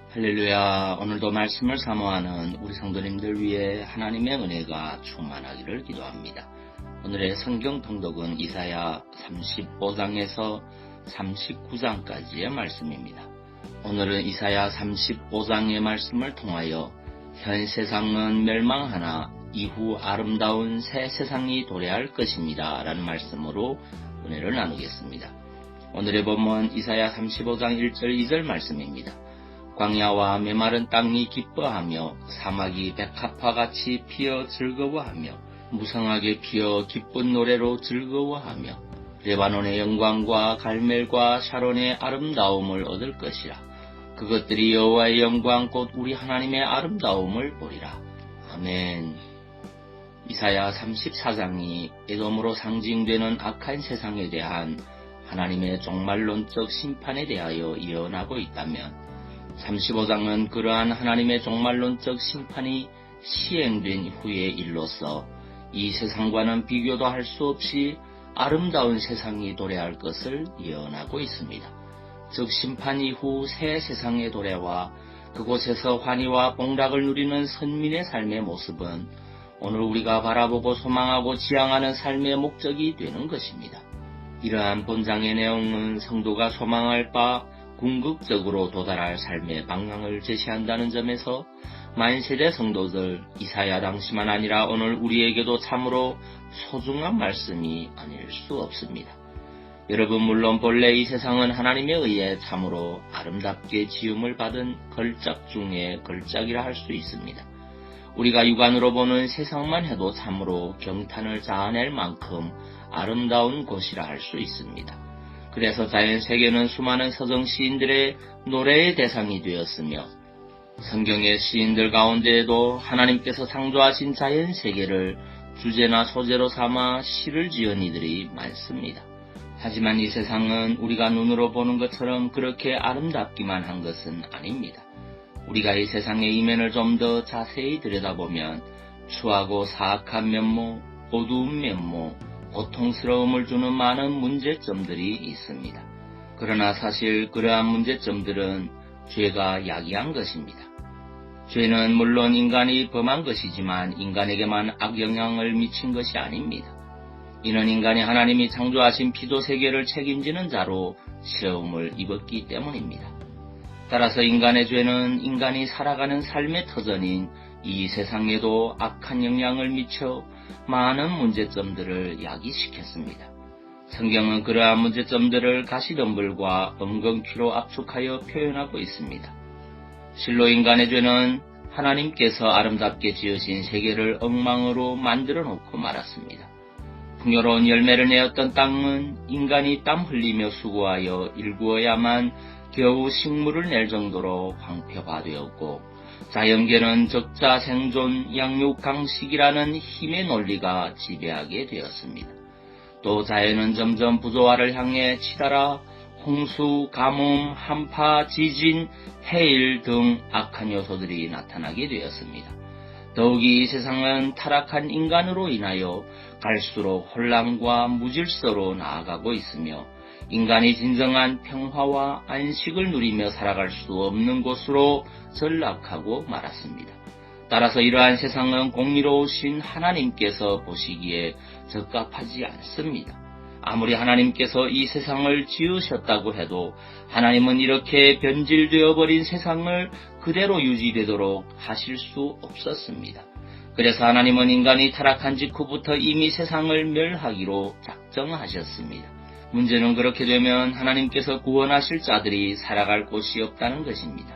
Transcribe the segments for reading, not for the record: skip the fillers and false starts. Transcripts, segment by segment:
할렐루야. 오늘도 말씀을 사모하는 우리 성도님들 위해 하나님의 은혜가 충만하기를 기도합니다. 오늘의 성경 통독은 이사야 35장에서 39장까지의 말씀입니다. 오늘은 이사야 35장의 말씀을 통하여 현 세상은 멸망하나 이후 아름다운 새 세상이 도래할 것입니다 라는 말씀으로 은혜를 나누겠습니다. 오늘의 본문 이사야 35장 1절 2절 말씀입니다. 광야와 메마른 땅이 기뻐하며 사막이 백합화같이 피어 즐거워하며 무성하게 피어 기쁜 노래로 즐거워하며 레바논의 영광과 갈멜과 샤론의 아름다움을 얻을 것이라. 그것들이 여호와의 영광 곧 우리 하나님의 아름다움을 보리라. 아멘. 이사야 34장이 에돔으로 상징되는 악한 세상에 대한 하나님의 종말론적 심판에 대하여 예언하고 있다면 35장은 그러한 하나님의 종말론적 심판이 시행된 후의 일로서 이 세상과는 비교도 할 수 없이 아름다운 세상이 도래할 것을 예언하고 있습니다. 즉 심판 이후 새 세상의 도래와 그곳에서 환희와 복락을 누리는 선민의 삶의 모습은 오늘 우리가 바라보고 소망하고 지향하는 삶의 목적이 되는 것입니다. 이러한 본장의 내용은 성도가 소망할 바 궁극적으로 도달할 삶의 방향을 제시한다는 점에서 만세대 성도들 이사야 당시만 아니라 오늘 우리에게도 참으로 소중한 말씀이 아닐 수 없습니다. 여러분 물론 본래 이 세상은 하나님에 의해 참으로 아름답게 지음을 받은 걸작 중에 걸작이라 할 수 있습니다. 우리가 육안으로 보는 세상만 해도 참으로 경탄을 자아낼 만큼 아름다운 곳이라 할 수 있습니다. 그래서 자연세계는 수많은 서정 시인들의 노래의 대상이 되었으며 성경의 시인들 가운데에도 하나님께서 창조하신 자연세계를 주제나 소재로 삼아 시를 지은 이들이 많습니다. 하지만 이 세상은 우리가 눈으로 보는 것처럼 그렇게 아름답기만 한 것은 아닙니다. 우리가 이 세상의 이면을 좀 더 자세히 들여다보면 추하고 사악한 면모, 어두운 면모, 고통스러움을 주는 많은 문제점들이 있습니다. 그러나 사실 그러한 문제점들은 죄가 야기한 것입니다. 죄는 물론 인간이 범한 것이지만 인간에게만 악영향을 미친 것이 아닙니다. 이는 인간이 하나님이 창조하신 피조세계를 책임지는 자로 시험을 입었기 때문입니다. 따라서 인간의 죄는 인간이 살아가는 삶의 터전인 이 세상에도 악한 영향을 미쳐 많은 문제점들을 야기시켰습니다. 성경은 그러한 문제점들을 가시덤불과 엉겅퀴로 압축하여 표현하고 있습니다. 실로 인간의 죄는 하나님께서 아름답게 지으신 세계를 엉망으로 만들어 놓고 말았습니다. 풍요로운 열매를 내었던 땅은 인간이 땀 흘리며 수고하여 일구어야만 겨우 식물을 낼 정도로 황폐화되었고 자연계는 적자 생존, 양육 강식이라는 힘의 논리가 지배하게 되었습니다. 또 자연은 점점 부조화를 향해 치달아 홍수, 가뭄, 한파, 지진, 해일 등 악한 요소들이 나타나게 되었습니다. 더욱이 이 세상은 타락한 인간으로 인하여 갈수록 혼란과 무질서로 나아가고 있으며 인간이 진정한 평화와 안식을 누리며 살아갈 수 없는 곳으로 전락하고 말았습니다. 따라서 이러한 세상은 공의로우신 하나님께서 보시기에 적합하지 않습니다. 아무리 하나님께서 이 세상을 지으셨다고 해도 하나님은 이렇게 변질되어 버린 세상을 그대로 유지되도록 하실 수 없었습니다. 그래서 하나님은 인간이 타락한 직후부터 이미 세상을 멸하기로 작정하셨습니다. 문제는 그렇게 되면 하나님께서 구원하실 자들이 살아갈 곳이 없다는 것입니다.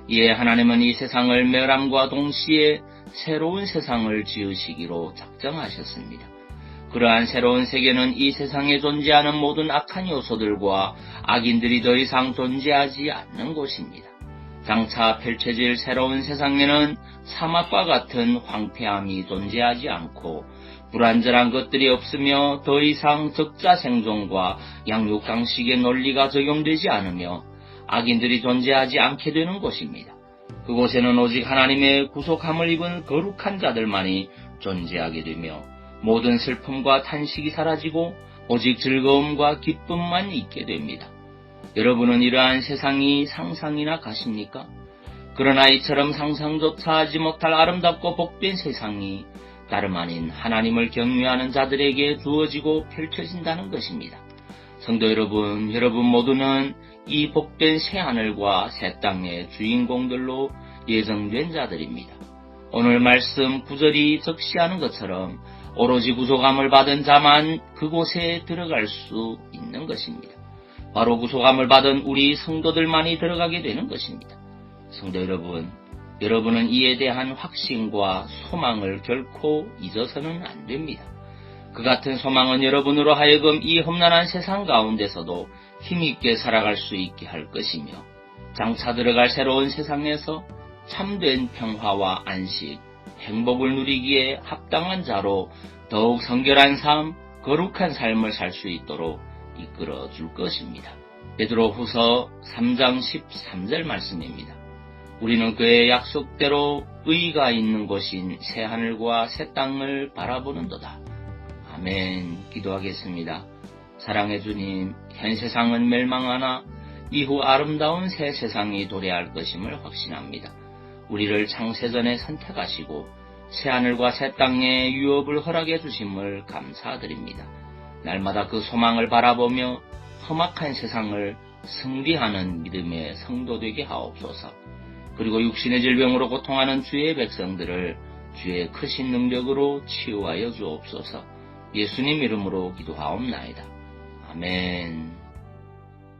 이에 하나님은 이 세상을 멸함과 동시에 새로운 세상을 지으시기로 작정하셨습니다. 그러한 새로운 세계는 이 세상에 존재하는 모든 악한 요소들과 악인들이 더 이상 존재하지 않는 곳입니다. 장차 펼쳐질 새로운 세상에는 사막과 같은 황폐함이 존재하지 않고 불완전한 것들이 없으며 더 이상 적자 생존과 양육 강식의 논리가 적용되지 않으며 악인들이 존재하지 않게 되는 곳입니다. 그곳에는 오직 하나님의 구속함을 입은 거룩한 자들만이 존재하게 되며 모든 슬픔과 탄식이 사라지고 오직 즐거움과 기쁨만 있게 됩니다. 여러분은 이러한 세상이 상상이나 가십니까? 그러나 이처럼 상상조차 하지 못할 아름답고 복된 세상이 다름 아닌 하나님을 경외하는 자들에게 주어지고 펼쳐진다는 것입니다. 성도 여러분, 여러분 모두는 이 복된 새하늘과 새 땅의 주인공들로 예정된 자들입니다. 오늘 말씀 9절이 적시하는 것처럼 오로지 구속함을 받은 자만 그곳에 들어갈 수 있는 것입니다. 바로 구속함을 받은 우리 성도들만이 들어가게 되는 것입니다. 성도 여러분, 여러분은 이에 대한 확신과 소망을 결코 잊어서는 안 됩니다. 그 같은 소망은 여러분으로 하여금 이 험난한 세상 가운데서도 힘있게 살아갈 수 있게 할 것이며, 장차 들어갈 새로운 세상에서 참된 평화와 안식, 행복을 누리기에 합당한 자로 더욱 성결한 삶, 거룩한 삶을 살 수 있도록 이끌어 줄 것입니다. 베드로후서 3장 13절 말씀입니다. 우리는 그의 약속대로 의가 있는 곳인 새하늘과 새 땅을 바라보는도다. 아멘. 기도하겠습니다. 사랑의 주님, 현 세상은 멸망하나 이후 아름다운 새 세상이 도래할 것임을 확신합니다. 우리를 창세전에 선택하시고 새하늘과 새 땅의 유업을 허락해 주심을 감사드립니다. 날마다 그 소망을 바라보며 험악한 세상을 승리하는 믿음의 성도 되게 하옵소서. 그리고 육신의 질병으로 고통하는 주의 백성들을 주의 크신 능력으로 치유하여 주옵소서. 예수님 이름으로 기도하옵나이다. 아멘.